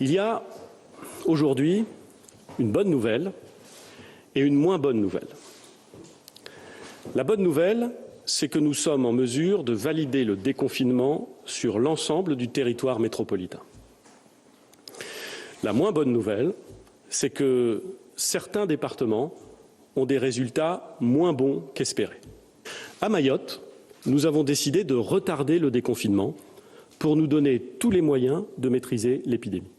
Il y a aujourd'hui une bonne nouvelle et une moins bonne nouvelle. La bonne nouvelle, c'est que nous sommes en mesure de valider le déconfinement sur l'ensemble du territoire métropolitain. La moins bonne nouvelle, c'est que certains départements ont des résultats moins bons qu'espérés. À Mayotte, nous avons décidé de retarder le déconfinement pour nous donner tous les moyens de maîtriser l'épidémie.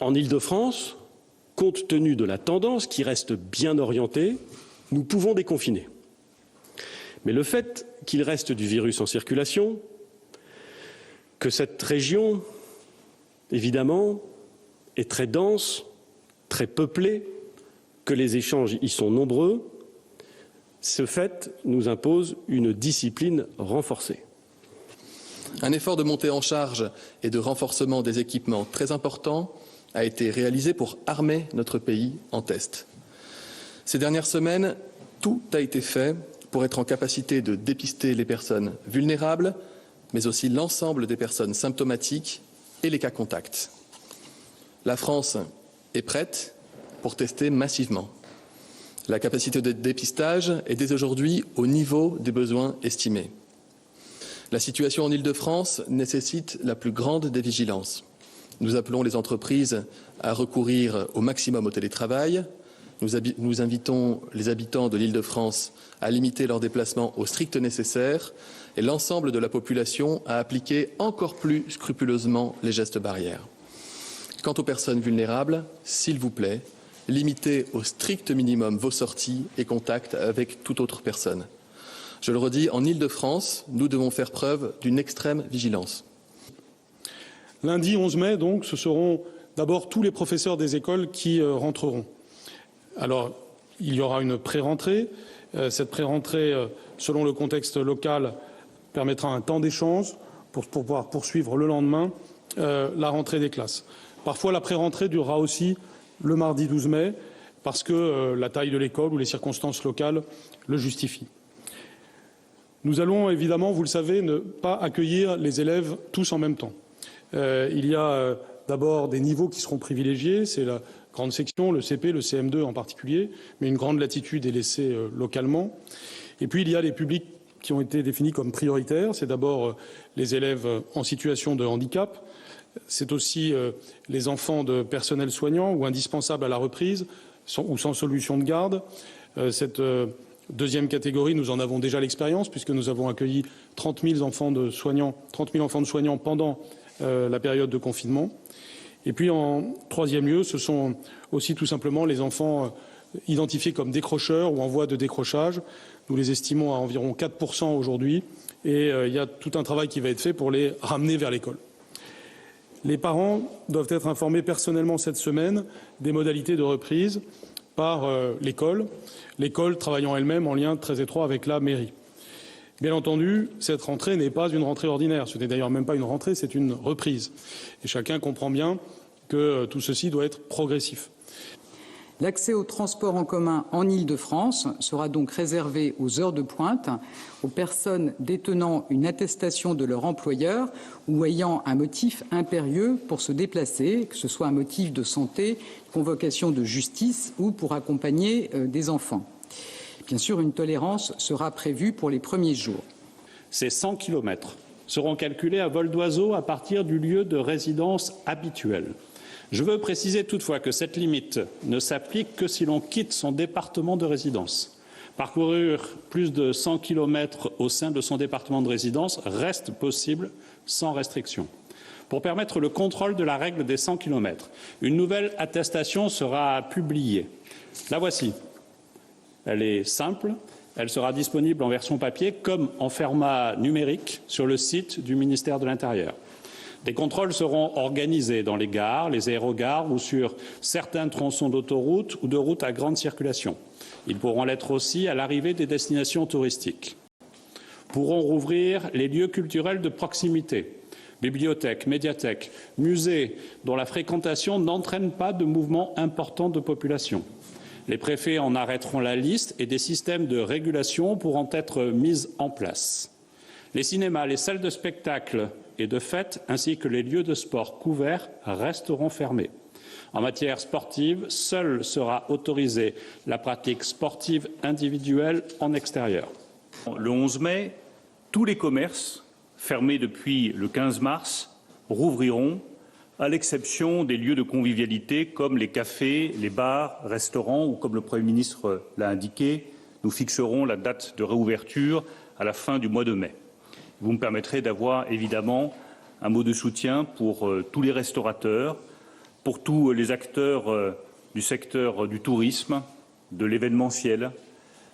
En Île-de-France, compte tenu de la tendance qui reste bien orientée, nous pouvons déconfiner. Mais le fait qu'il reste du virus en circulation, que cette région, évidemment, est très dense, très peuplée, que les échanges y sont nombreux, ce fait nous impose une discipline renforcée. Un effort de montée en charge et de renforcement des équipements très important a été réalisé pour armer notre pays en tests. Ces dernières semaines, tout a été fait pour être en capacité de dépister les personnes vulnérables, mais aussi l'ensemble des personnes symptomatiques et les cas contacts. La France est prête pour tester massivement. La capacité de dépistage est dès aujourd'hui au niveau des besoins estimés. La situation en Île-de-France nécessite la plus grande des vigilances. Nous appelons les entreprises à recourir au maximum au télétravail. Nous invitons les habitants de l'Île-de-France à limiter leurs déplacements au strict nécessaire et l'ensemble de la population à appliquer encore plus scrupuleusement les gestes barrières. Quant aux personnes vulnérables, s'il vous plaît, limitez au strict minimum vos sorties et contacts avec toute autre personne. Je le redis, en Île-de-France, nous devons faire preuve d'une extrême vigilance. Lundi 11 mai, donc, ce seront d'abord tous les professeurs des écoles qui rentreront. Alors, il y aura une pré-rentrée. Cette pré-rentrée, selon le contexte local, permettra un temps d'échange pour pouvoir poursuivre le lendemain la rentrée des classes. Parfois, la pré-rentrée durera aussi le mardi 12 mai, parce que la taille de l'école ou les circonstances locales le justifient. Nous allons évidemment, vous le savez, ne pas accueillir les élèves tous en même temps. Il y a d'abord des niveaux qui seront privilégiés, c'est la grande section, le CP, le CM2 en particulier, mais une grande latitude est laissée localement. Et puis il y a les publics qui ont été définis comme prioritaires, c'est d'abord les élèves en situation de handicap, c'est aussi les enfants de personnel soignant ou indispensables à la reprise ou sans solution de garde. Cette deuxième catégorie, nous en avons déjà l'expérience puisque nous avons accueilli 30 000 enfants de soignants pendant la période de confinement. Et puis en troisième lieu, ce sont aussi tout simplement les enfants identifiés comme décrocheurs ou en voie de décrochage. Nous les estimons à environ 4% aujourd'hui et il y a tout un travail qui va être fait pour les ramener vers l'école. Les parents doivent être informés personnellement cette semaine des modalités de reprise par l'école travaillant elle-même en lien très étroit avec la mairie. Bien entendu, cette rentrée n'est pas une rentrée ordinaire. Ce n'est d'ailleurs même pas une rentrée, c'est une reprise. Et chacun comprend bien que tout ceci doit être progressif. L'accès au transport en commun en Île-de-France sera donc réservé aux heures de pointe, aux personnes détenant une attestation de leur employeur ou ayant un motif impérieux pour se déplacer, que ce soit un motif de santé, convocation de justice ou pour accompagner des enfants. Bien sûr, une tolérance sera prévue pour les premiers jours. Ces 100 km seront calculés à vol d'oiseau à partir du lieu de résidence habituel. Je veux préciser toutefois que cette limite ne s'applique que si l'on quitte son département de résidence. Parcourir plus de 100 km au sein de son département de résidence reste possible sans restriction. Pour permettre le contrôle de la règle des 100 km, une nouvelle attestation sera publiée. La voici. Elle est simple, elle sera disponible en version papier comme en format numérique sur le site du ministère de l'Intérieur. Des contrôles seront organisés dans les gares, les aérogares ou sur certains tronçons d'autoroutes ou de routes à grande circulation. Ils pourront l'être aussi à l'arrivée des destinations touristiques. Pourront rouvrir les lieux culturels de proximité, bibliothèques, médiathèques, musées dont la fréquentation n'entraîne pas de mouvements importants de population. Les préfets en arrêteront la liste et des systèmes de régulation pourront être mis en place. Les cinémas, les salles de spectacle et de fait, ainsi que les lieux de sport couverts resteront fermés. En matière sportive, seule sera autorisée la pratique sportive individuelle en extérieur. Le 11 mai, tous les commerces fermés depuis le 15 mars rouvriront, à l'exception des lieux de convivialité comme les cafés, les bars, restaurants ou comme le Premier ministre l'a indiqué, nous fixerons la date de réouverture à la fin du mois de mai. Vous me permettrez d'avoir évidemment un mot de soutien pour tous les restaurateurs, pour tous les acteurs du secteur du tourisme, de l'événementiel,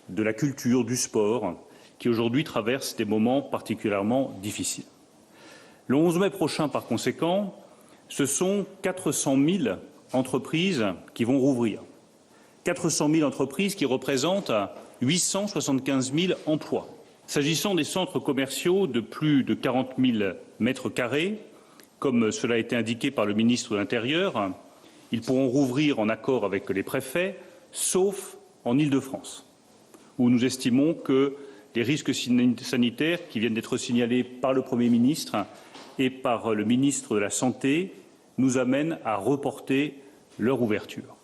de la culture, du sport, qui aujourd'hui traversent des moments particulièrement difficiles. Le 11 mai prochain, par conséquent, ce sont 400 000 entreprises qui vont rouvrir. 400 000 entreprises qui représentent 875 000 emplois. S'agissant des centres commerciaux de plus de 40 000 mètres carrés, comme cela a été indiqué par le ministre de l'Intérieur, ils pourront rouvrir en accord avec les préfets, sauf en Île-de-France, où nous estimons que les risques sanitaires qui viennent d'être signalés par le Premier ministre et par le ministre de la Santé nous amènent à reporter leur ouverture.